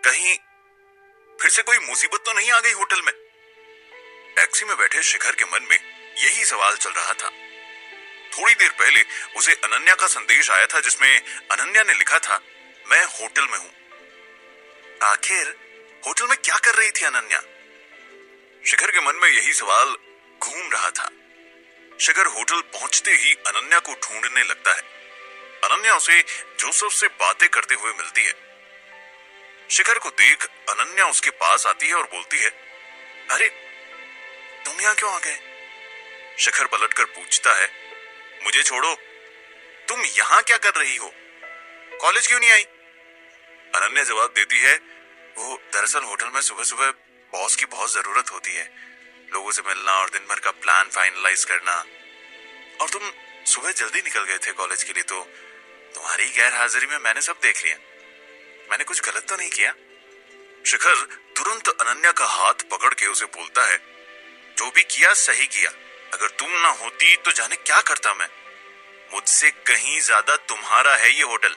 कहीं फिर से कोई मुसीबत तो नहीं आ गई होटल में। टैक्सी में बैठे शिखर के मन में यही सवाल चल रहा था। थोड़ी देर पहले उसे अनन्या का संदेश आया था जिसमें अनन्या ने लिखा था, मैं होटल में हूं। आखिर होटल में क्या कर रही थी अनन्या? शिखर के मन में यही सवाल घूम रहा था। शिखर होटल पहुंचते ही अनन्या को ढूंढने लगता है। अनन्या उसे जोसेफ से बातें करते हुए मिलती है। शिखर को देख अनन्या उसके पास आती है और बोलती है, अरे तुम यहां क्यों आ गए? शिखर पलटकर पूछता है, मुझे छोड़ो, तुम यहां क्या कर रही हो? कॉलेज क्यों नहीं आई? अनन्या जवाब देती है, वो दरअसल होटल में सुबह सुबह बॉस की बहुत जरूरत होती है, लोगों से मिलना और दिन भर का प्लान फाइनलाइज करना। और तुम सुबह जल्दी निकल गए थे कॉलेज के लिए, तो तुम्हारी गैर हाजिरी में मैंने सब देख लिया। मैंने कुछ गलत तो नहीं किया? शिखर तुरंत अनन्या का हाथ पकड़ के उसे बोलता है, जो भी किया सही किया। अगर तुम ना होती तो जाने क्या करता मैं। मुझसे कहीं ज्यादा तुम्हारा है ये होटल।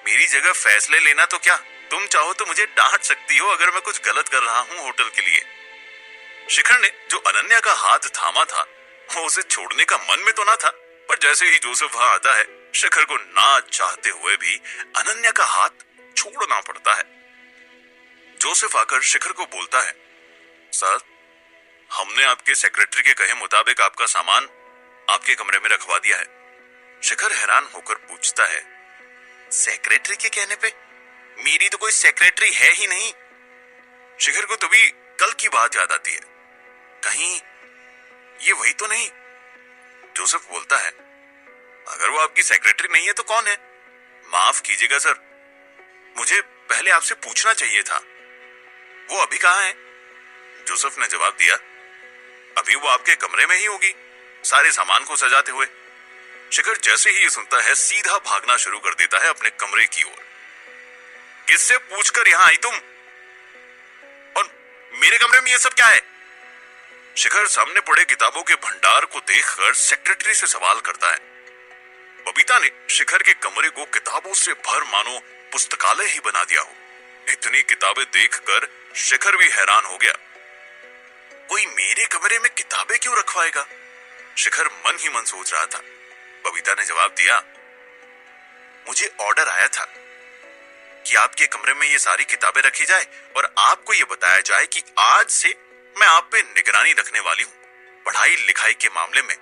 मेरी जगह फैसले लेना तो क्या, तुम चाहो तो मुझे डांट सकती हो अगर मैं कुछ गलत कर रहा हूं होटल के लिए। शिखर ने जो अनन्या का हाथ थामा था वो उसे छोड़ने का मन में तो ना था, पर जैसे ही जोसेफ वहां आता है, शिखर को ना चाहते हुए भी अनन्या का हाथ छोड़ना पड़ता है। जोसेफ आकर शिखर को बोलता है, सर, हमने आपके सेक्रेटरी के कहे मुताबिक आपका सामान आपके कमरे में रखवा दिया है। शिखर हैरान होकर पूछता है, सेक्रेटरी के कहने पे? मेरी तो कोई सेक्रेटरी है ही नहीं। शिखर को तभी कल की बात याद आती है, कहीं ये वही तो नहीं? जोसेफ बोलता है, अगर वो आपकी सेक्रेटरी नहीं है तो कौन है? माफ कीजिएगा सर, मुझे पहले आपसे पूछना चाहिए था। वो अभी कहाँ है? जोसेफ ने जवाब दिया, अभी वो आपके कमरे में ही होगी, सारे सामान को सजाते हुए। शिखर जैसे ही ये सुनता है सीधा भागना शुरू कर देता है अपने कमरे की ओर। किससे पूछकर यहां आई तुम? और मेरे कमरे में ये सब क्या है? शिखर सामने पड़े किताबों के भंडार को देखकर सेक्रेटरी से सवाल करता है। बबीता ने शिखर के कमरे को किताबों से भर मानो पुस्तकालय ही बना दिया हो। इतनी किताबें देखकर शिखर भी हैरान हो गया। कोई मेरे कमरे में किताबें क्यों रखवाएगा? शिखर मन ही मन सोच रहा था। बबीता ने जवाब दिया, मुझे ऑर्डर आया था कि आपके कमरे में ये सारी किताबें रखी जाए और आपको ये बताया जाए कि आज से मैं आप पे निगरानी रखने वाली हूं पढ़ाई लिखाई के मामले में,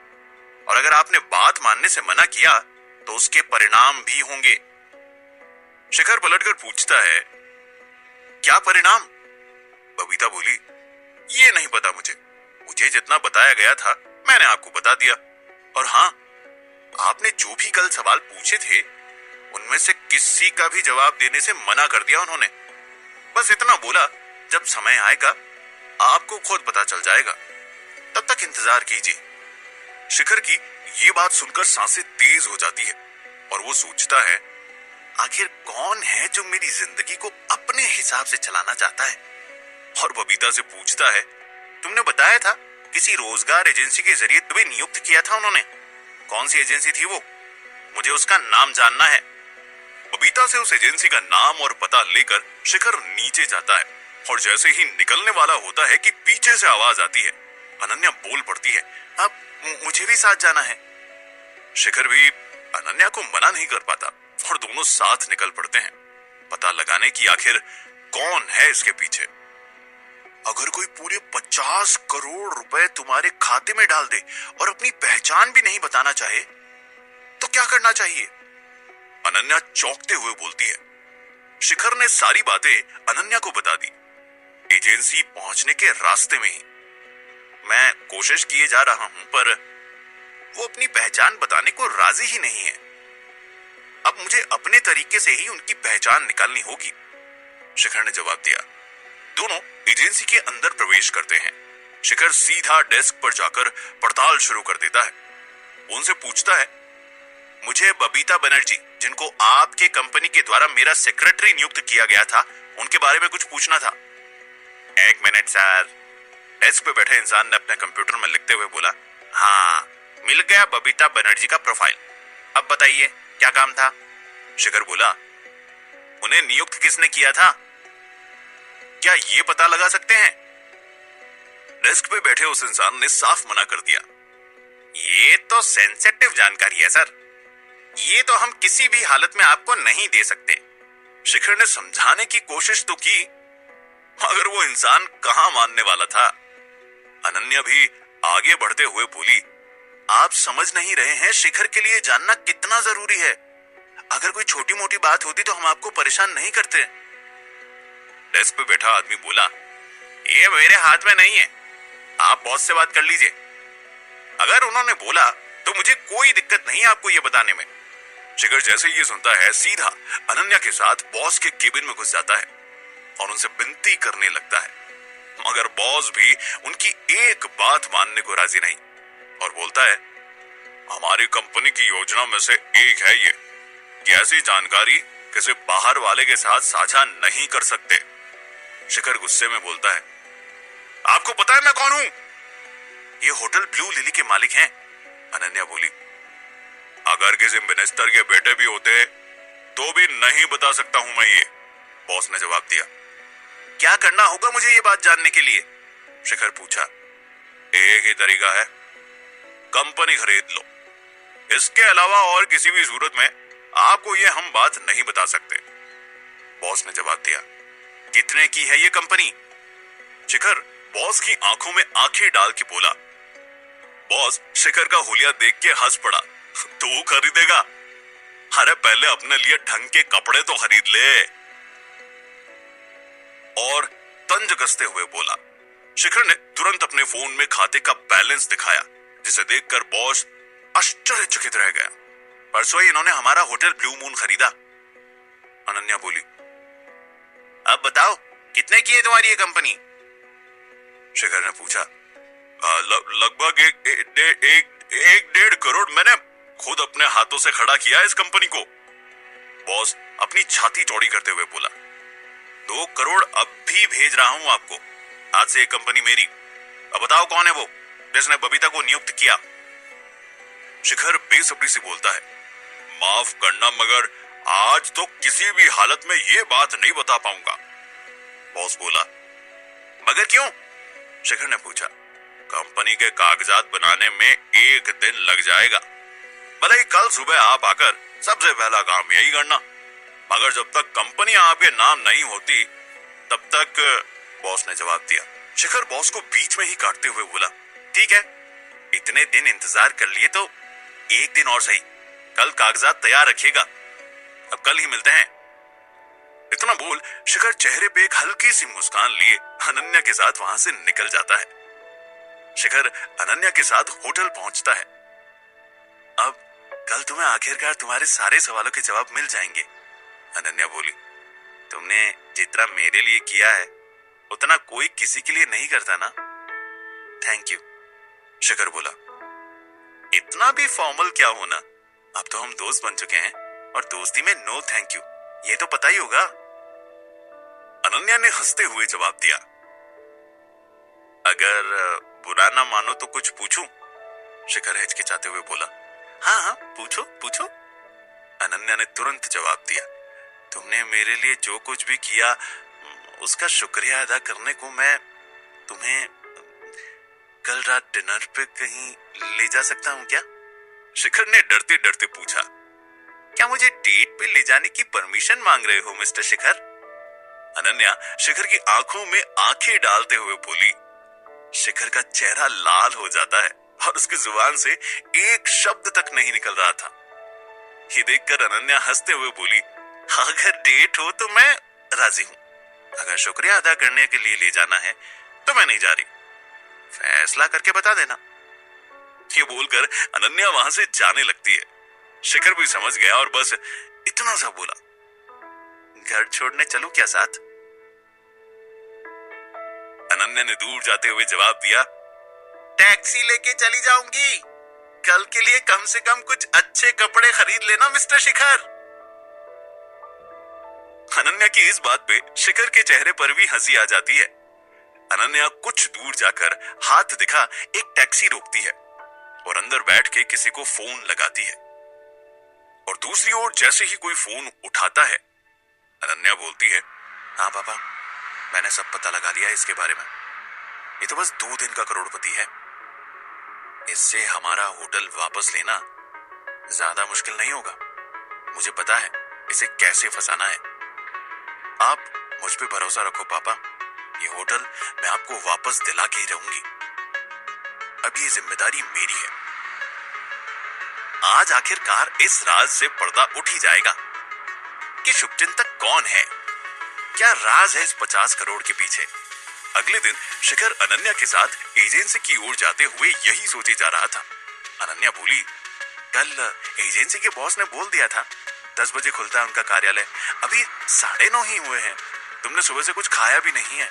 और अगर आपने बात मानने से मना किया तो उसके परिणाम भी होंगे। शिखर पलटकर पूछता है, क्या परिणाम? बबीता बोली, ये नहीं पता मुझे जितना बताया गया था मैंने आपको बता दिया। और हाँ, आपने जो भी कल सवाल पूछे थे उनमें से किसी का भी जवाब देने से मना कर दिया उन्होंने। बस इतना बोला, जब समय आएगा आपको खुद पता चल जाएगा, तब तक इंतजार कीजिए। शिखर की ये बात सुनकर सांसें तेज हो जाती है और वो सोचता है, आखिर कौन है जो मेरी जिंदगी को अपने हिसाब से चलाना चाहता है? और बबीता से पूछता है, तुमने बताया था किसी रोजगार एजेंसी के जरिए तुम्हें नियुक्त किया था उन्होंने, कौन सी एजेंसी थी वो? मुझे उसका नाम जानना है। बबीता से उस एजेंसी का नाम और पता लेकर शिखर नीचे जाता है और जैसे ही निकलने वाला होता है कि पीछे से आवाज आती है। अनन्या बोल पड़ती है, अब मुझे भी साथ जाना है। शिखर भी अनन्या को मना नहीं कर पाता और दोनों साथ निकल पड़ते हैं पता लगाने की आखिर कौन है इसके पीछे। अगर कोई पूरे 50 करोड़ रुपए तुम्हारे खाते में डाल दे और अपनी पहचान भी नहीं बताना चाहे तो क्या करना चाहिए? अनन्या चौंकते हुए बोलती है। शिखर ने सारी बातें अनन्या को बता दी। एजेंसी पहुंचने के रास्ते में ही मैं कोशिश किए जा रहा हूं, पर वो अपनी पहचान बताने को राजी ही नहीं है। अब मुझे अपने तरीके से ही उनकी पहचान निकालनी होगी। शिखर ने जवाब दिया। दोनों एजेंसी के अंदर प्रवेश करते हैं। शिखर सीधा डेस्क पर जाकर पड़ताल शुरू कर देता है। उनसे पूछता है, मुझे बबीता बनर्जी, जिनको आपके कंपनी के द्वारा मेरा सेक्रेटरी नियुक्त किया गया था, उनके बारे में कुछ पूछना था। एक मिनट सर। डेस्क पे बैठे इंसान ने अपने कंप्यूटर में लिखते हुए बोला, हाँ, मिल गया बबीता बनर्जी का प्रोफाइल। अब बताइए क्या काम था? शिखर बोला, उन्हें नियुक्त किसने किया था? क्या ये पता लगा सकते हैं? डेस्क पे बैठे उस इंसान ने साफ मना कर दिया। ये तो सेंसिटिव जानकारी है सर, ये तो हम किसी भी हालत में आपको नहीं दे सकते। शिखर ने समझाने की कोशिश तो की, मगर वो इंसान कहां मानने वाला था। अनन्या भी आगे बढ़ते हुए बोली, आप समझ नहीं रहे हैं शिखर के लिए जानना कितना जरूरी है। अगर कोई छोटी मोटी बात होती तो हम आपको परेशान नहीं करते। डेस्क पे बैठा आदमी बोला, ये मेरे हाथ में नहीं है, आप बॉस से बात कर लीजिए। अगर उन्होंने बोला तो मुझे कोई दिक्कत नहीं आपको ये बताने में। शिखर जैसे ये सुनता है सीधा अनन्या के साथ बॉस के केबिन में घुस जाता है और उनसे विनती करने लगता है, मगर बॉस भी उनकी एक बात मानने को राजी नहीं और बोलता है, हमारी कंपनी की योजना में से एक है ये कि ऐसी जानकारी किसी बाहर वाले के साथ साझा नहीं कर सकते। शिखर गुस्से में बोलता है, आपको पता है मैं कौन हूं? ये होटल ब्लू लिली के मालिक हैं। अनन्या बोली, अगर किसी मिनिस्टर के बेटे भी होते तो भी नहीं बता सकता हूं मैं ये, बॉस ने जवाब दिया। क्या करना होगा मुझे ये बात जानने के लिए? शिखर पूछा। एक ही तरीका है, कंपनी खरीद लो। इसके अलावा और किसी भी सूरत में आपको ये हम बात नहीं बता सकते, बॉस ने जवाब दिया। कितने की है ये कंपनी? शिखर बॉस की आंखों में आंखें डाल के बोला। बॉस शिखर का हुलिया देख के हंस पड़ा। तू खरीदेगा? अरे पहले अपने लिए ढंग के कपड़े तो खरीद ले। और तंज कसते हुए बोला। शिखर ने तुरंत अपने फोन में खाते का बैलेंस दिखाया, जिसे देखकर बॉस आश्चर्यचकित रह गया। परसों ही इन्होंने हमारा होटल ब्लू मून खरीदा। अनन्या बोली, अब बताओ कितने की है तुम्हारी ये कंपनी? शिखर ने पूछा। लगभग एक डेढ़ करोड़ मैंने खुद अपने हाथों से खड़ा किया है इस कंपनी को, बॉस अपनी छाती चौड़ी करते हुए बोला। 2 करोड़ अब भी भेज रहा हूं आपको, आज से ये कंपनी मेरी। अब बताओ कौन है वो जिसने बबीता को नियुक्त किया? शिखर बेसब्री से बोलता है, माफ करना मगर आज तो किसी भी हालत में ये बात नहीं बता पाऊंगा, बॉस बोला। मगर क्यों? शिखर ने पूछा। कंपनी के कागजात बनाने में 1 दिन लग जाएगा, भले ही कल सुबह आप आकर सबसे पहला काम यही करना, मगर जब तक कंपनी आपके नाम नहीं होती तब तक, बॉस ने जवाब दिया। शिखर बॉस को बीच में ही काटते हुए बोला, ठीक है, इतने दिन इंतजार कर लिए तो 1 दिन और सही, कल कागजात तैयार रखिएगा, अब कल ही मिलते हैं। इतना बोल शिखर चेहरे पे एक हल्की सी मुस्कान लिए अनन्या के साथ वहां से निकल जाता है। शिखर अनन्या के साथ होटल पहुंचता है। अब कल तुम्हें आखिरकार तुम्हारे सारे सवालों के जवाब मिल जाएंगे, अनन्या बोली। तुमने जितना मेरे लिए किया है उतना कोई किसी के लिए नहीं करता ना। थैंक यू, शिखर बोला। इतना भी फॉर्मल क्या होना, अब तो हम दोस्त बन चुके हैं और दोस्ती में नो थैंक यू ये तो पता ही होगा, अनन्या ने हंसते हुए जवाब दिया। अगर बुरा ना मानो तो कुछ पूछूं, शिखर हिचकिचाते हुए बोला। हाँ हाँ पूछो पूछो, अनन्या ने तुरंत जवाब दिया। तुमने मेरे लिए जो कुछ भी किया उसका शुक्रिया अदा करने को मैं तुम्हें कल रात डिनर पे कहीं ले जा सकता हूँ क्या? शिखर ने डरते डरते पूछा। क्या मुझे डेट पे ले जाने की परमिशन मांग रहे हो मिस्टर शिखर? अनन्या शिखर की आंखों में आंखें डालते हुए बोली। शिखर का चेहरा लाल हो जाता है और उसकी जुबान से एक शब्द तक नहीं निकल रहा था। ये देखकर अनन्या हंसते हुए बोली, अगर डेट हो तो मैं राजी हूं, अगर शुक्रिया अदा करने के लिए ले जाना है तो मैं नहीं जा रही, फैसला करके बता देना। ये बोलकर अनन्या वहां से जाने लगती है। शिखर भी समझ गया और बस इतना सा बोला, घर छोड़ने चलूं क्या साथ? अनन्या ने दूर जाते हुए जवाब दिया, टैक्सी लेके चली जाऊंगी, कल के लिए कम से कम कुछ अच्छे कपड़े खरीद लेना मिस्टर शिखर। अनन्या की इस बात पे शिखर के चेहरे पर भी हंसी आ जाती है। अनन्या कुछ दूर जाकर हाथ दिखा एक टैक्सी रोकती है और अंदर बैठ के किसी को फोन लगाती है। और दूसरी ओर जैसे ही कोई फोन उठाता है, अनन्या बोलती है, हाँ पापा। मैंने सब पता लगा लिया है इसके बारे में। ये तो बस 2 दिन का करोड़पति है। इससे हमारा होटल वापस लेना ज्यादा मुश्किल नहीं होगा। मुझे पता है इसे कैसे फंसाना है। आप मुझ पे भरोसा रखो पापा। ये होटल मैं आपको वापस दिला के ही रहूंगी। अब ये जिम्मेदारी मेरी है। आज आखिरकार इस राज से पर्दा उठ ही जाएगा कि शुभचिंतक कौन है, क्या राज है इस 50 करोड़ के पीछे। अगले दिन शिखर अनन्या के साथ एजेंसी की ओर जाते हुए यही सोचे जा रहा था। अनन्या बोली, कल एजेंसी के बॉस ने बोल दिया था 10 बजे खुलता है उनका कार्यालय। अभी 9:30 ही हुए हैं। तुमने सुबह से कुछ खाया भी नहीं है।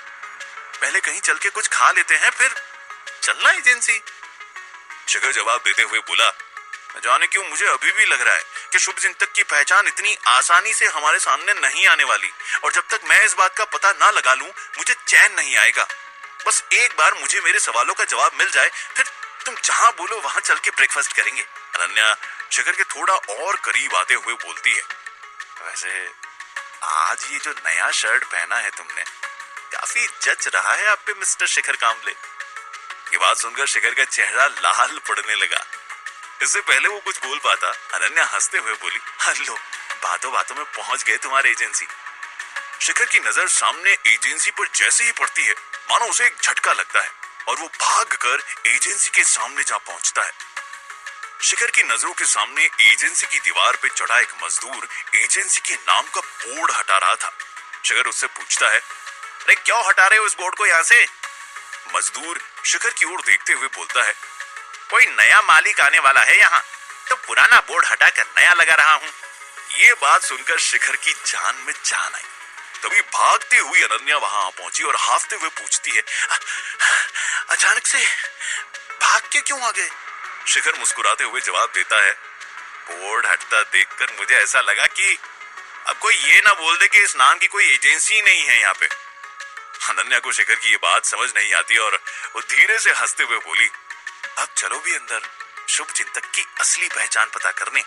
पहले कहीं चल के कुछ खा लेते हैं, फिर चलना एजेंसी। शिखर जवाब देते हुए बोला, जाने क्यों मुझे अभी भी लग रहा है कि शुभचिंतक की पहचान इतनी आसानी से हमारे सामने नहीं आने वाली, और जब तक मैं इस बात का पता ना लगा लूं मुझे चैन नहीं आएगा। बस एक बार मुझे मेरे सवालों का जवाब मिल जाए, फिर तुम जहां बोलो वहां चल के ब्रेकफास्ट करेंगे। अनन्या शिखर के थोड़ा और करीब आते हुए बोलती है, वैसे आज ये जो नया शर्ट पहना है तुमने, काफी जच रहा है आप पे मिस्टर शिखर कांबले। ये बात सुनकर शिखर का चेहरा लाल पड़ने लगा। इससे पहले वो कुछ बोल पाता, अनन्या हंसते हुए बोली, हेलो, बातों बातों में पहुंच गए तुम्हारे एजेंसी। शिखर की नजर सामने एजेंसी पर जैसे ही पड़ती है, मानो उसे एक झटका लगता है और वो भागकर एजेंसी के सामने जा पहुंचता है। शिखर की नजरों के सामने एजेंसी की दीवार पे चढ़ा एक मजदूर एजेंसी के नाम का बोर्ड हटा रहा था। शिखर उससे पूछता है, अरे क्यों हटा रहे हो इस बोर्ड को यहाँ से? मजदूर शिखर की ओर देखते हुए बोलता है, कोई नया मालिक आने वाला है यहाँ, तो पुराना बोर्ड हटाकर नया लगा रहा हूँ। ये बात सुनकर शिखर की जान में जान आई। तभी भागती हुई अनन्या वहां पहुंची और हाफते हुए पूछती है, अचानक से भाग के क्यों आ गए? शिखर मुस्कुराते हुए जवाब देता है, बोर्ड हटता देखकर मुझे ऐसा लगा कि अब कोई ये ना बोल दे कि इस नाम की कोई एजेंसी नहीं है यहाँ पे। अनन्या को शिखर की ये बात समझ नहीं आती और वो धीरे से हंसते हुए बोली, अब चलो भी अंदर शुभचिंतक की असली पहचान पता करने।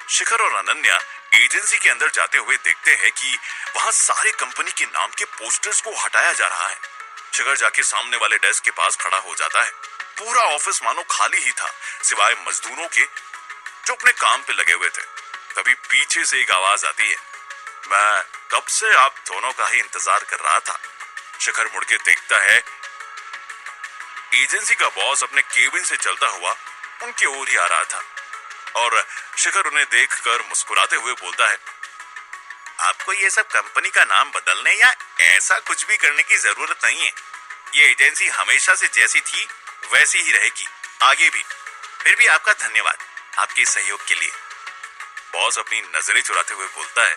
शिखर और अनन्या एजेंसी के अंदर जाते हुए देखते हैं कि वहां सारे कंपनी के नाम के पोस्टर्स को हटाया जा रहा है। शिखर जाके सामने वाले डेस्क के पास खड़ा हो जाता है। पूरा ऑफिस मानो खाली ही था, सिवाय मजदूरों के जो अपने काम पे लगे हुए थे। तभी पीछे से एक आवाज आती है, मैं कब से आप दोनों का ही इंतजार कर रहा था। शिखर मुड़ के देखता है, एजेंसी का बॉस अपने केबिन से चलता हुआ उनकी ओर ही आ रहा था और शिखर उन्हें देखकर मुस्कुराते हुए बोलता है, आपको ये सब कंपनी का नाम बदलने या ऐसा कुछ भी करने की जरूरत नहीं है। ये एजेंसी हमेशा से जैसी थी वैसी ही रहेगी, आगे भी। फिर भी आपका धन्यवाद आपके सहयोग के लिए। बॉस अपनी नजरें चुराते हुए बोलता है,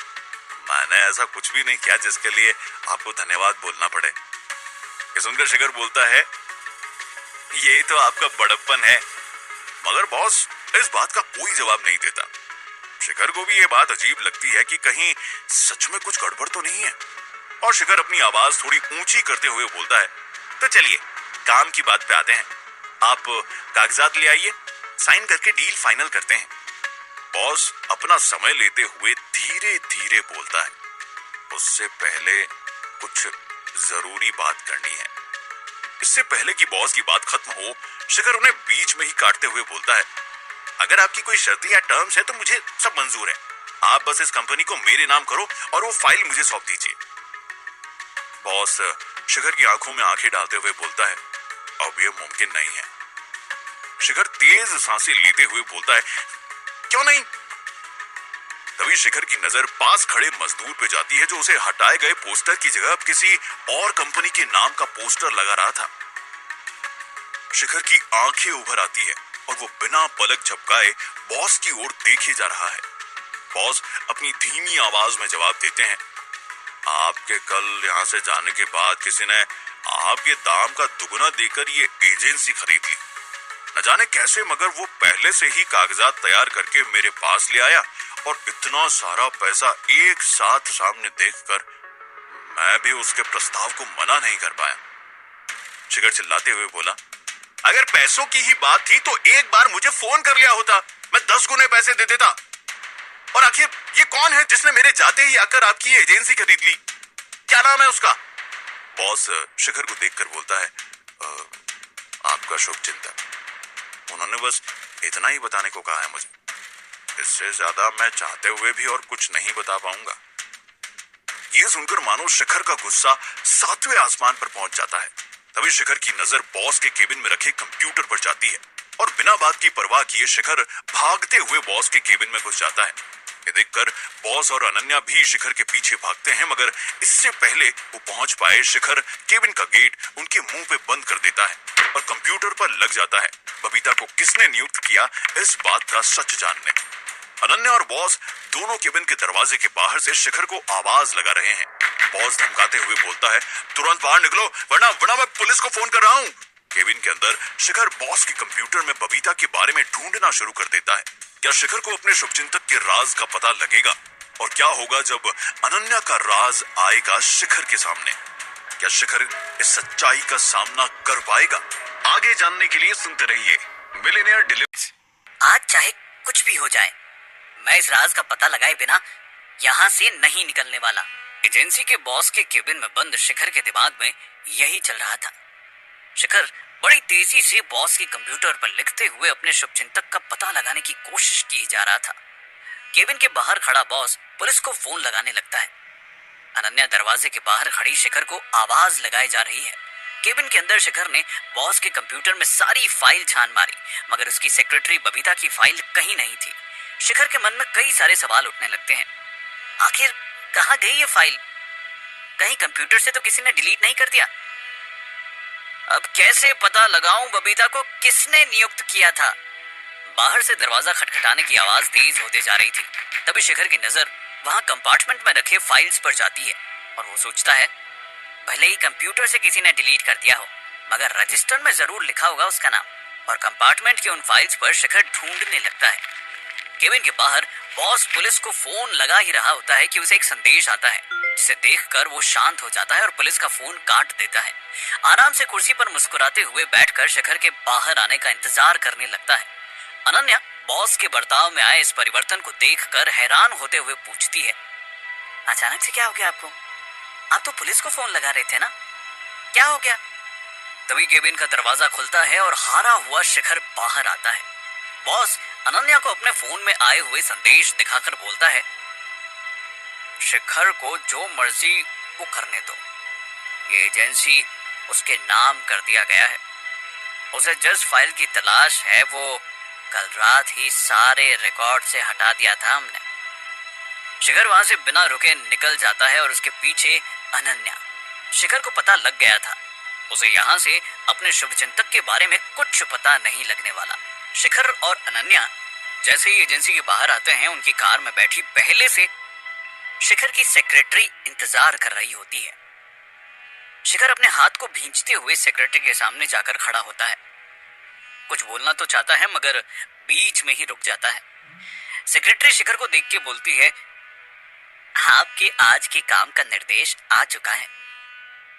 मैंने ऐसा कुछ भी नहीं किया जिसके लिए आपको धन्यवाद बोलना पड़े। ये सुनकर शिखर बोलता है, ये तो आपका बड़प्पन है। मगर बॉस इस बात का कोई जवाब नहीं देता। शिखर को भी ये बात अजीब लगती है कि कहीं सच में कुछ गड़बड़ तो नहीं है, और शिखर अपनी आवाज थोड़ी ऊंची करते हुए बोलता है, तो चलिए काम की बात पे आते हैं। आप कागजात ले आइए, साइन करके डील फाइनल करते हैं। बॉस अपना समय लेते हुए धीरे धीरे बोलता है, उससे पहले कुछ जरूरी बात करनी है। इससे पहले कि बॉस की बात खत्म हो, शिखर उन्हें बीच में ही काटते हुए बोलता है, अगर आपकी कोई शर्तें या टर्म्स है तो मुझे सब मंजूर है। आप बस इस कंपनी को मेरे नाम करो और वो फाइल मुझे सौंप दीजिए। बॉस शिखर की आंखों में आंखें डालते हुए बोलता है, अब ये मुमकिन नहीं है। शिखर तेज सांसें लेते हुए बोलता है, क्यों नहीं? तभी शिखर की नजर पास खड़े मजदूर पे जाती है जो उसे हटाए गए पोस्टर की जगह अब किसी और कंपनी के नाम का पोस्टर लगा रहा था। शिखर की आंखें उभर आती है और वो बिना पलक झपकाए बॉस की ओर देखे जा रहा है। बॉस अपनी धीमी आवाज में जवाब देते हैं, आपके कल यहाँ से जाने के बाद किसी ने आपके दाम का दुगना देकर ये एजेंसी खरीद ली। न जाने कैसे, मगर वो पहले से ही कागजात तैयार करके मेरे पास ले आया और इतना सारा पैसा एक साथ सामने देखकर मैं भी उसके प्रस्ताव को मना नहीं कर पाया। शिखर चिल्लाते हुए बोला, अगर पैसों की ही बात थी तो एक बार मुझे फोन कर लिया होता, मैं 10 गुने पैसे दे देता। और आखिर ये कौन है जिसने मेरे जाते ही आकर आपकी ये एजेंसी खरीद ली? क्या नाम है उसका? बॉस शिखर को देखकर बोलता है, आपका शुभ चिंतक। उन्होंने बस इतना ही बताने को कहा है मुझे, इससे ज्यादा मैं चाहते हुए भी और कुछ नहीं बता पाऊंगा। ये सुनकर मानो शिखर का गुस्सा 7वें आसमान पर पहुंच जाता है। तभी शिखर की नजर बॉस के केबिन में रखे कंप्यूटर पर जाती है और बिना बात की परवाह किए शिखर भागते हुए बॉस के केबिन में घुस जाता है। ये देखकर बॉस और अनन्या भी शिखर के पीछे भागते हैं, मगर इससे पहले वो पहुंच पाए शिखर केबिन का गेट उनके मुंह पे बंद कर देता है और कंप्यूटर पर लग जाता है बबीता को किसने नियुक्त किया इस बात का सच जानने। अनन्या और बॉस दोनों केबिन के दरवाजे के बाहर से शिखर को आवाज लगा रहे हैं। बॉस धमकाते हुए बोलता है, तुरंत बाहर निकलो वरना मैं पुलिस को फोन कर रहा हूँ। केबिन के अंदर शिखर बॉस के कंप्यूटर में बबीता के बारे में ढूंढना शुरू कर देता है। क्या शिखर को अपने शुभचिंतक के राज का पता लगेगा? और क्या होगा जब अनन्या का राज आएगा शिखर के सामने? क्या शिखर इस सच्चाई का सामना कर पाएगा? आगे जानने के लिए सुनते रहिए मिलियनेयर डिलीवरी। आज चाहे कुछ भी हो जाए, मैं इस राज का पता लगाए बिना यहाँ से नहीं निकलने वाला। एजेंसी के बॉस के केबिन में बंद शिखर के दिमाग में यही चल रहा था। शिखर बड़ी तेजी से बॉस के कंप्यूटर पर लिखते हुए अपने शुभचिंतक का पता लगाने की कोशिश की जा रहा था। केबिन के बाहर खड़ा बॉस पुलिस को फोन लगाने लगता है। अनन्या दरवाजे के बाहर खड़ी शिखर को आवाज लगाई जा रही है। केबिन के अंदर शिखर ने बॉस के कंप्यूटर में सारी फाइल छान मारी, मगर उसकी सेक्रेटरी बबीता की फाइल कहीं नहीं थी। शिखर के मन में कई सारे सवाल उठने लगते हैं। आखिर कहाँ गई ये फाइल? कहीं कंप्यूटर से तो किसी ने डिलीट नहीं कर दिया? अब कैसे पता लगाऊं बबीता को किसने नियुक्त किया था? बाहर से दरवाजा खटखटाने की आवाज तेज होते जा रही थी। तभी शिखर की नजर वहां कंपार्टमेंट में रखे फाइल्स पर जाती है और वो सोचता है, भले ही कंप्यूटर से किसी ने डिलीट कर दिया हो, मगर रजिस्टर में जरूर लिखा होगा उसका नाम। और कंपार्टमेंट के उन फाइल्स पर शिखर ढूंढने लगता है। केबिन के बाहर बॉस पुलिस को फोन लगा ही रहा होता है कि उसे एक संदेश आता है, जिसे देखकर वो शांत हो जाता है और पुलिस का फोन काट देता है। आराम से कुर्सी पर मुस्कुराते हुए बैठकर शिखर के बाहर आने का इंतजार करने लगता है। अनन्या बॉस के बर्ताव में आए इस परिवर्तन को देखकर हैरान होते हुए पूछती है, अचानक से क्या हो गया आपको? आप तो पुलिस को फोन लगा रहे थे ना, क्या हो गया? तभी केबिन का दरवाजा खुलता है और हारा हुआ शिखर बाहर आता है। बॉस अनन्या को अपने फोन में आए हुए संदेश दिखाकर बोलता है, शिखर को जो मर्जी वो करने दो, ये एजेंसी उसके नाम कर दिया गया है। उसे जिस फाइल की तलाश है वो कल रात ही सारे रिकॉर्ड से हटा दिया था हमने। शिखर वहां से बिना रुके निकल जाता है और उसके पीछे अनन्या। शिखर को पता लग गया था उसे यहाँ से अपने शुभचिंतक के बारे में कुछ पता नहीं लगने वाला। शिखर और अनन्या जैसे ही एजेंसी के बाहर आते हैं, उनकी कार में बैठी पहले से शिखर की सेक्रेटरी इंतजार कर रही होती है। शिखर अपने हाथ को भींचते हुए सेक्रेटरी के सामने जाकर खड़ा होता है। कुछ बोलना तो चाहता है मगर बीच में ही रुक जाता है। सेक्रेटरी शिखर को देख के बोलती है, आपके आज के काम का निर्देश आ चुका है,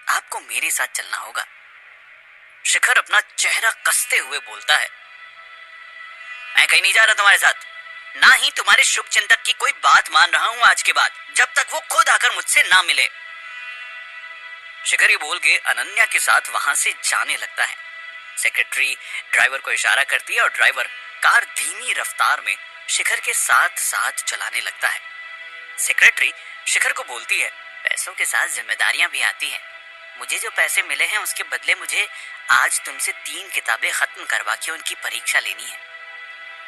आपको मेरे साथ चलना होगा। शिखर अपना चेहरा कसते हुए बोलता है, मैं कहीं नहीं जा रहा तुम्हारे साथ, ना ही तुम्हारे शुभ चिंतक की कोई बात मान रहा हूं आज के बाद, जब तक वो खुद आकर मुझसे ना मिले। शिखर ये बोल के अनन्या के साथ वहां से जाने लगता है। सेक्रेटरी ड्राइवर को इशारा करती है और ड्राइवर कार धीमी रफ्तार में शिखर के साथ साथ चलाने लगता है। सेक्रेटरी शिखर को बोलती है, पैसों के साथ जिम्मेदारियां भी आती हैं। मुझे जो पैसे मिले हैं उसके बदले मुझे आज तुमसे 3 किताबें खत्म करवा के उनकी परीक्षा लेनी है।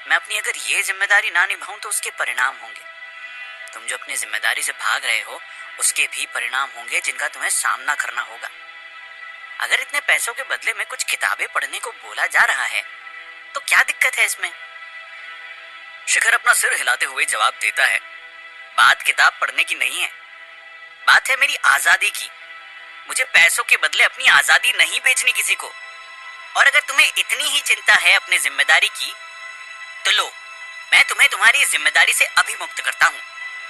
मैं अपनी अगर ये जिम्मेदारी ना निभाऊं तो उसके परिणाम होंगे। तुम जो अपनी जिम्मेदारी से भाग रहे हो उसके भी परिणाम होंगे जिनका तुम्हें सामना करना होगा। अगर इतने पैसों के बदले में कुछ किताबें पढ़ने को बोला जा रहा है तो क्या दिक्कत है इसमें? शिखर अपना सिर हिलाते हुए जवाब देता है, बात किताब पढ़ने की नहीं है, बात है मेरी आजादी की। मुझे पैसों के बदले अपनी आजादी नहीं बेचनी किसी को। और अगर तुम्हें इतनी ही चिंता है अपनी जिम्मेदारी की तो लो, मैं तुम्हें तुम्हारी जिम्मेदारी से अभी मुक्त करता हूँ।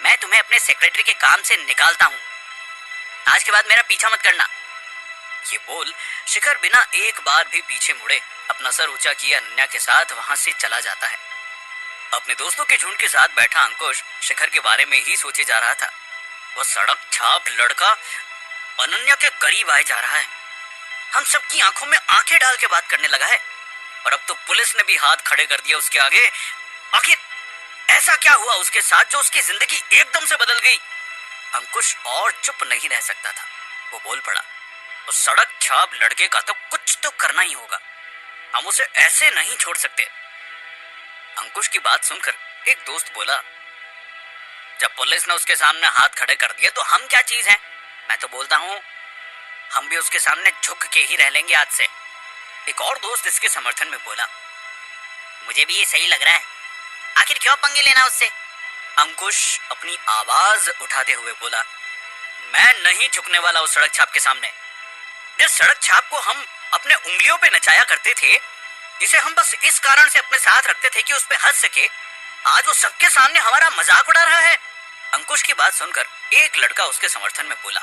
मैं तुम्हें अपने सेक्रेटरी के काम से निकालता हूँ। आज के बाद मेरा पीछा मत करना। ये बोल शिखर बिना एक बार भी पीछे मुड़े अपना सर ऊंचा किए अनन्या के साथ वहां से चला जाता है। अपने दोस्तों के झुंड के साथ बैठा अंकुश शिखर के बारे में ही सोचे जा रहा था। वो सड़क छाप लड़का अनन्या के करीब आए जा रहा है। हम सबकी आंखों में आंखें डाल के बात करने लगा है और अब तो पुलिस ने भी हाथ खड़े कर दिया उसके आगे। आखिर ऐसा क्या हुआ उसके साथ जो उसकी जिंदगी एकदम से बदल गई? अंकुश और चुप नहीं रह सकता था। वो बोल पड़ा, उस सड़क छाप लड़के का तो कुछ तो करना ही होगा, हम उसे ऐसे नहीं छोड़ सकते। अंकुश की बात सुनकर एक दोस्त बोला, जब पुलिस ने उसके सामने हाथ खड़े कर दिए तो हम क्या चीज हैं? मैं तो बोलता हूँ हम भी उसके सामने झुक के ही रह लेंगे आज से। एक और दोस्त इसके समर्थन में बोला, मुझे भी ये सही लग रहा है, आखिर क्यों पंगे लेना उससे? अंकुश अपनी आवाज उठाते हुए बोला, मैं नहीं झुकने वाला उस सड़क छाप के सामने। जिस सड़क छाप को हम अपने उंगलियों पे नचाया करते थे, जिसे हम बस इस कारण से अपने साथ रखते थे कि उस पे हंस सके, आज वो सबके सामने हमारा मजाक उड़ा रहा है। अंकुश की बात सुनकर एक लड़का उसके समर्थन में बोला,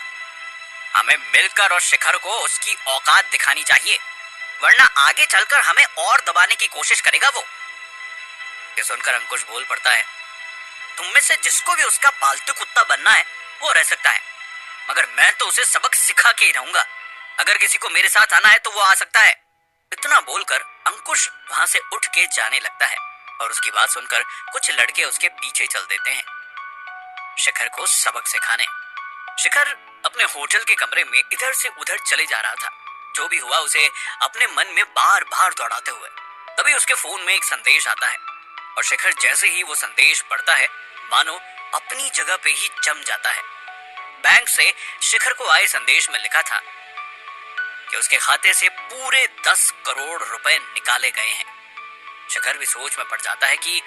हमें मिलकर और शिखर को उसकी औकात दिखानी चाहिए, वरना आगे चलकर हमें और दबाने की कोशिश करेगा वो। ये सुनकर अंकुश बोल पड़ता है, तुम में से जिसको भी उसका पालतू कुत्ता बनना है वो रह सकता है, मगर मैं तो उसे सबक सिखा के ही रहूंगा। अगर किसी को मेरे साथ आना है तो वो आ सकता है। इतना बोलकर अंकुश वहां से उठ के जाने लगता है और उसकी बात सुनकर कुछ लड़के उसके पीछे चल देते हैं शिखर को सबक सिखाने। शिखर अपने होटल के कमरे में इधर से उधर चले जा रहा था, जो भी हुआ उसे अपने मन में बार बार दौड़ाते हुए। तभी उसके फोन में एक संदेश आता है और शिखर जैसे ही वो संदेश पढ़ता है मानो अपनी जगह पे ही जम जाता है। बैंक से शिखर को आए संदेश में लिखा था कि उसके खाते से पूरे 10 करोड़ रुपए निकाले गए हैं। शिखर भी सोच में पड़ जाता है कि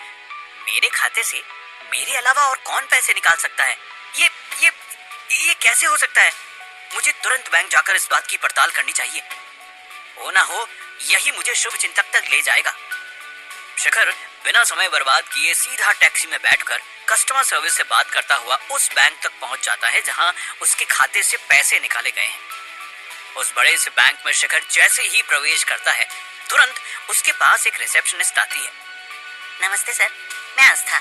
मेरे खाते से मेरे अलावा और कौन पैसे निकाल सकता है? ये कैसे हो सकता है? मुझे तुरंत बैंक जाकर इस बात की पड़ताल करनी चाहिए। हो ना हो यही मुझे शुभ चिंतक तक ले जाएगा। शिखर बिना समय बर्बाद किए सीधा टैक्सी में बैठकर कस्टमर सर्विस से बात करता हुआ उस बैंक तक पहुंच जाता है जहां उसके खाते से पैसे निकाले गए हैं। उस बड़े से बैंक में शिखर जैसे ही प्रवेश करता है तुरंत उसके पास एक रिसेप्शनिस्ट आती है। नमस्ते सर, मैं आस्था,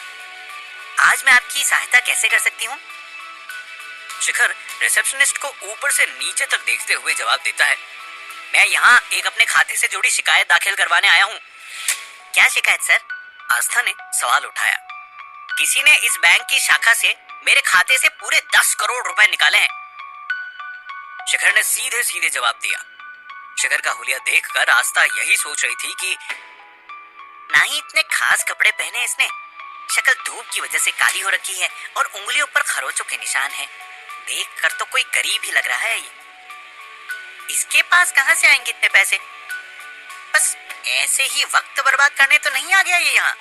आज मैं आपकी सहायता कैसे कर सकती हूँ? शिखर रिसेप्शनिस्ट को ऊपर से नीचे तक देखते हुए जवाब देता है, मैं यहाँ एक अपने खाते से जुड़ी शिकायत दाखिल करवाने आया हूँ। क्या शिकायत सर? आस्था ने सवाल उठाया। किसी ने इस बैंक की शाखा से मेरे खाते से पूरे 10 करोड़ रुपए निकाले हैं। शिखर ने सीधे सीधे जवाब दिया। शिखर का हुलिया देखकर आस्था यही सोच रही थी कि ना ही इतने खास कपड़े पहने इसने, शक्ल धूप की वजह से काली हो रखी है और उंगलियों पर खरोचों के निशान हैं। देखकर तो कोई गरीब ही लग रहा है ये। इसके पास कहां से आएंगे इतने पैसे? बस ऐसे ही वक्त बर्बाद करने तो नहीं आ गया ये यहाँ।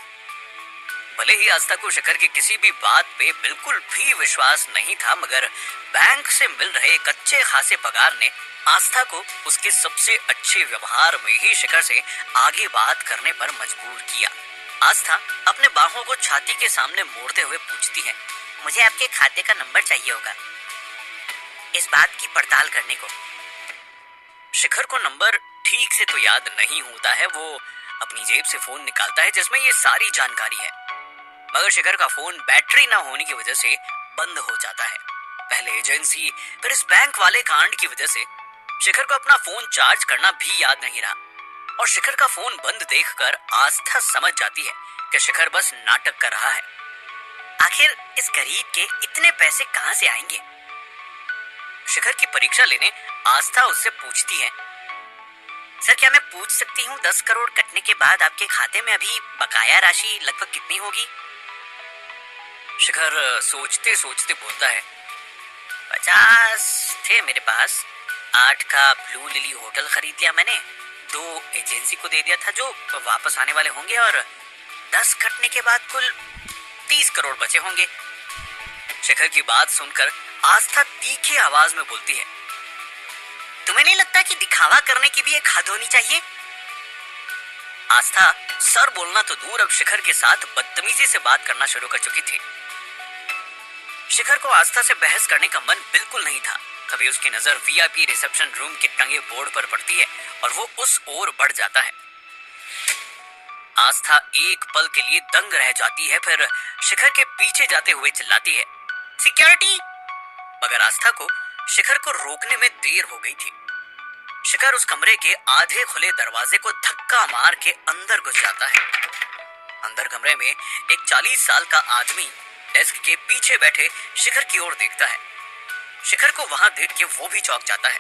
भले ही आस्था को शिखर की किसी भी बात पे बिल्कुल भी विश्वास नहीं था, मगर बैंक से मिल रहे कच्चे खासे पगार ने आस्था को उसके सबसे अच्छे व्यवहार में ही शिखर से आगे बात करने पर मजबूर किया। आस्था अपने बाहों को छाती के सामने मोड़ते हुए पूछती है, मुझे आपके खाते का नंबर चाहिए होगा इस बात की पड़ताल करने को। शिखर को नंबर ठीक से तो याद नहीं होता है। वो अपनी जेब से फोन निकालता है जिसमें ये सारी जानकारी है, मगर शिखर का फोन बैटरी ना होने की वजह से बंद हो जाता है। पहले एजेंसी फिर इस बैंक वाले कांड की वजह से शिखर को अपना फोन चार्ज करना भी याद नहीं रहा और शिखर का फोन बंद देखकर आस्था समझ जाती है कि शिखर बस नाटक कर रहा है। आखिर इस गरीब के इतने पैसे कहां से आएंगे? शिखर की परीक्षा लेने आस्था उससे पूछती है, सर क्या मैं पूछ सकती हूँ 10 करोड़ कटने के बाद आपके खाते में अभी बकाया राशि लगभग कितनी होगी? शिखर सोचते सोचते बोलता है, 50 थे मेरे पास। 8 का ब्लू लिली होटल खरीद लिया मैंने, 2 एजेंसी को दे दिया था जो वापस आने वाले होंगे, और 10 कटने के बाद कुल 30 करोड़ बचे होंगे। शिखर की बात सुनकर आस्था तीखी आवाज में बोलती है, तुम्हें नहीं लगता कि दिखावा करने की भी एक हद होनी चाहिए? आस्था सर बोलना तो दूर अब शिखर के साथ बदतमीजी से बात करना शुरू कर चुकी थी। शिखर को आस्था से बहस करने का मन बिल्कुल नहीं था। तभी उसकी नजर वीआईपी रिसेप्शन रूम के टंगे बोर्ड पर पड़ती है और वो उस ओर बढ़ जाता है। आस्था एक पल के लिए दंग रह जाती है, फिर शिखर के पीछे जाते हुए चिल्लाती है, सिक्योरिटी! मगर आस्था को शिखर को रोकने में देर हो गई थी। शिखर उस कमरे के आधे खुले दरवाजे को धक्का मार के अंदर घुस जाता है। अंदर कमरे में एक 40 साल का आदमी डेस्क के पीछे बैठे शिखर की ओर देखता है। शिखर को वहां देख के वो भी चौंक जाता है।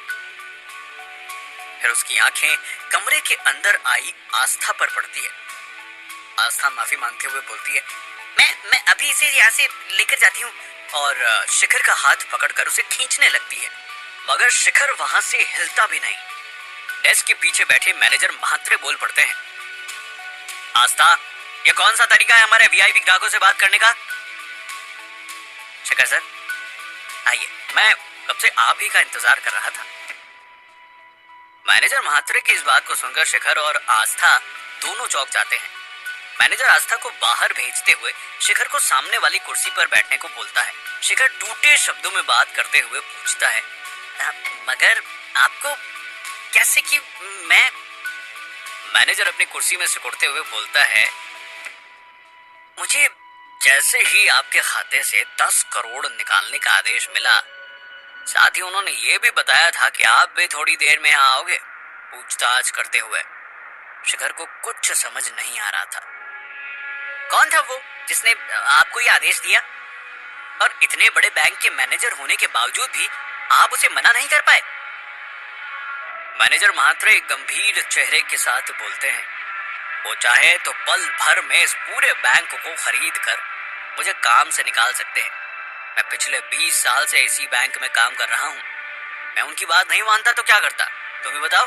फिर उसकी आंखें कमरे के अंदर आई आस्था पर पड़ती है। आस्था माफी मांगते हुए बोलती है, मैं अभी इसे यहाँ से लेकर जाती हूँ, और शिखर का हाथ पकड़कर उसे खींचने लगती है, मगर शिखर वहां से हिलता भी नहीं। डेस्क के पीछे बैठे मैनेजर महात्रे बोल पड़ते हैं, आस्था, ये कौन सा तरीका है हमारे वीआईपी ग्राहकों से बात करने का? शिखर सर, आइए, मैं कब से आप ही का इंतजार कर रहा था। मैनेजर महात्रे की इस बात को सुनकर शिखर और आस्था दोनों चौंक जाते हैं। मैनेजर आस्था को बाहर भेजते हुए शिखर को सामने वाली कुर्सी पर बैठने को बोलता है। शिखर टूटे शब्दों में बात करते हुए पूछता है, मगर आपको कैसे कि मैं। मैनेजर अपनी कुर्सी में सिकुड़ते हुए बोलता है, मुझे जैसे ही आपके खाते से 10 करोड़ निकालने का आदेश मिला, साथ ही उन्होंने ये भी बताया था कि आप भी थोड़ी देर में यहाँ आओगे। पूछताछ करते हुए शिखर को कुछ समझ नहीं आ रहा था। कौन था वो जिसने आपको ये आदेश दिया? और इतने बड़े बैंक के मैनेजर होने के बावजूद भी आप उसे मना नहीं कर पाए? मैनेजर महात्रे गंभीर चेहरे के साथ बोलते हैं, वो चाहे तो पल भर में इस पूरे बैंक को खरीद कर मुझे काम से निकाल सकते हैं। मैं पिछले 20 साल से इसी बैंक में काम कर रहा हूँ। मैं उनकी बात नहीं मानता तो क्या करता, तुम ही बताओ।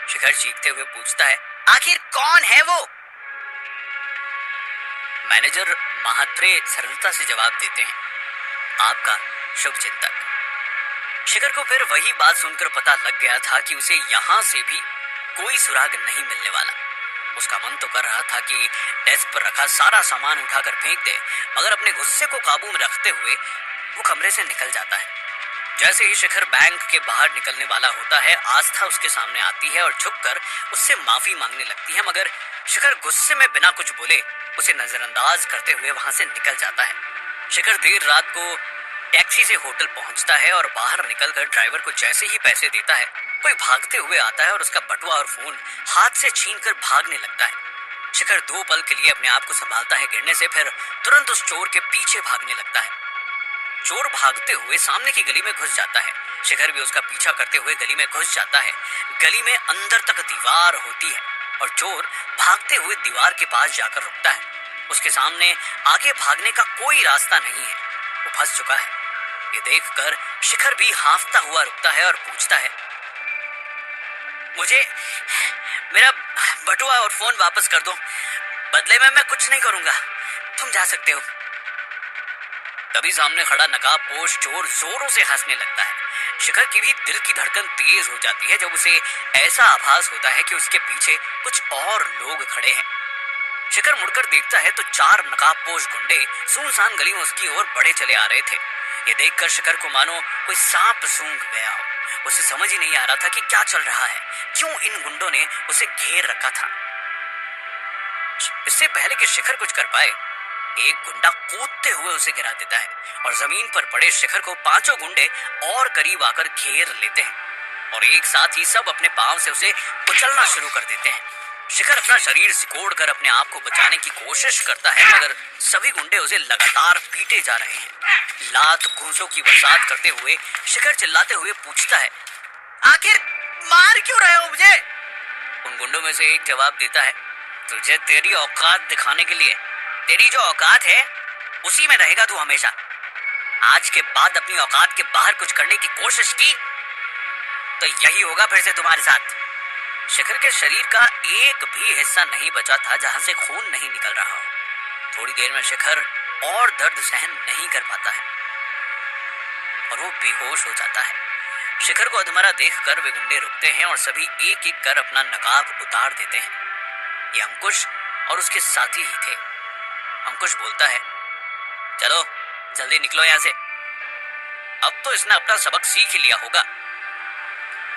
शिखर चीखते हुए पूछता है, आखिर कौन है वो? मैनेजर महात्रे सरलता से जवाब देते हैं, आपका शुभ चिंतक। शिखर को फिर वही बात सुनकर पता लग गया था कि उसे यहां से भी कोई सुराग नहीं मिलने वाला। उसका मन तो कर रहा था कि डेस्क पर रखा सारा सामान उठाकर फेंक दे, मगर अपने गुस्से को काबू में रखते हुए वो कमरे से निकल जाता है। जैसे ही शिखर बैंक के बाहर निकलने वाला होता है, आस्था उसके सामने आती है और झुककर उससे माफी मांगने लगती है, मगर शिखर गुस्से में बिना कुछ बोले उसे नजरअंदाज करते हुए वहां से निकल जाता है। शिखर देर रात को टैक्सी से होटल पहुंचता है और बाहर निकलकर ड्राइवर को जैसे ही पैसे देता है, कोई भागते हुए आता है और उसका बटुआ और फोन हाथ से छीनकर भागने लगता है। शिखर 2 पल के लिए अपने आप को संभालता है गिरने से, फिर तुरंत उस चोर के पीछे भागने लगता है। चोर भागते हुए सामने की गली में घुस जाता है। शिखर भी उसका पीछा करते हुए गली में घुस जाता है। गली में अंदर तक दीवार होती है और चोर भागते हुए दीवार के पास जाकर रुकता है। उसके सामने आगे भागने का कोई रास्ता नहीं है, वो फंस चुका है। ये देखकर शिखर भी हांफता हुआ रुकता है और पूछता है, मुझे मेरा बटुआ और फोन वापस कर दो, बदले में मैं कुछ नहीं करूंगा, तुम जा सकते हो। तभी सामने खड़ा नकाबपोश चोर जोरों से हंसने लगता है। शिखर की भी दिल की धड़कन तेज हो जाती है जब उसे ऐसा आभास होता है कि उसके पीछे कुछ और लोग खड़े हैं। शिखर मुड़कर देखता है तो 4 नकाबपोश गुंडे सुनसान गली में उसकी ओर बढ़े चले आ रहे थे। ये देखकर शिखर को मानो कोई सांप सूंघ गया हो। उसे समझ ही नहीं आ रहा था कि क्या चल रहा है, क्यों इन गुंडों ने उसे घेर रखा था। इससे पहले कि शिखर कुछ कर पाए, एक गुंडा कूदते हुए उसे गिरा देता है और जमीन पर पड़े शिखर को 5 गुंडे और करीब आकर घेर लेते हैं और एक साथ ही सब अपने पांव से उसे कुचलना शुरू कर देते हैं। शिखर अपना शरीर सिकोड़ कर अपने आप को बचाने की कोशिश करता है, मगर सभी गुंडे उसे लगातार पीटे जा रहे हैं। लात घूंसों की बरसात करते हुए शिखर चिल्लाते हुए पूछता है, आखिर मार क्यों रहे हो मुझे? उन गुंडों में से एक जवाब देता है, तुझे तेरी औकात दिखाने के लिए। तेरी जो औकात है उसी में रहेगा तू हमेशा। आज के बाद अपनी औकात के बाहर कुछ करने की कोशिश की तो यही होगा फिर से तुम्हारे साथ। शिखर के शरीर का एक भी हिस्सा नहीं बचा था जहां से खून नहीं निकल रहा हो। थोड़ी देर में शिखर और दर्द सहन नहीं कर पाता है और वो बेहोश हो जाता है। शिखर को अधमरा देखकर वे गुंडे रुकते हैं और सभी एक एक कर अपना नकाब उतार देते हैं। ये अंकुश और उसके साथी ही थे। अंकुश बोलता है, चलो जल्दी निकलो यहाँ से, अब तो इसने अपना सबक सीख ही लिया होगा।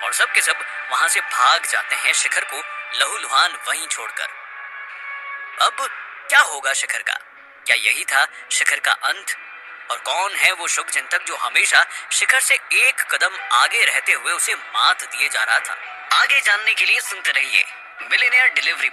और सब के सब वहां से भाग जाते हैं, शिखर को लहूलुहान वहीं छोड़कर। अब क्या होगा शिखर का? क्या यही था शिखर का अंत? और कौन है वो शुभ चिंतक जो हमेशा शिखर से एक कदम आगे रहते हुए उसे मात दिए जा रहा था। आगे जानने के लिए सुनते रहिए मिलेनियर डिलीवरी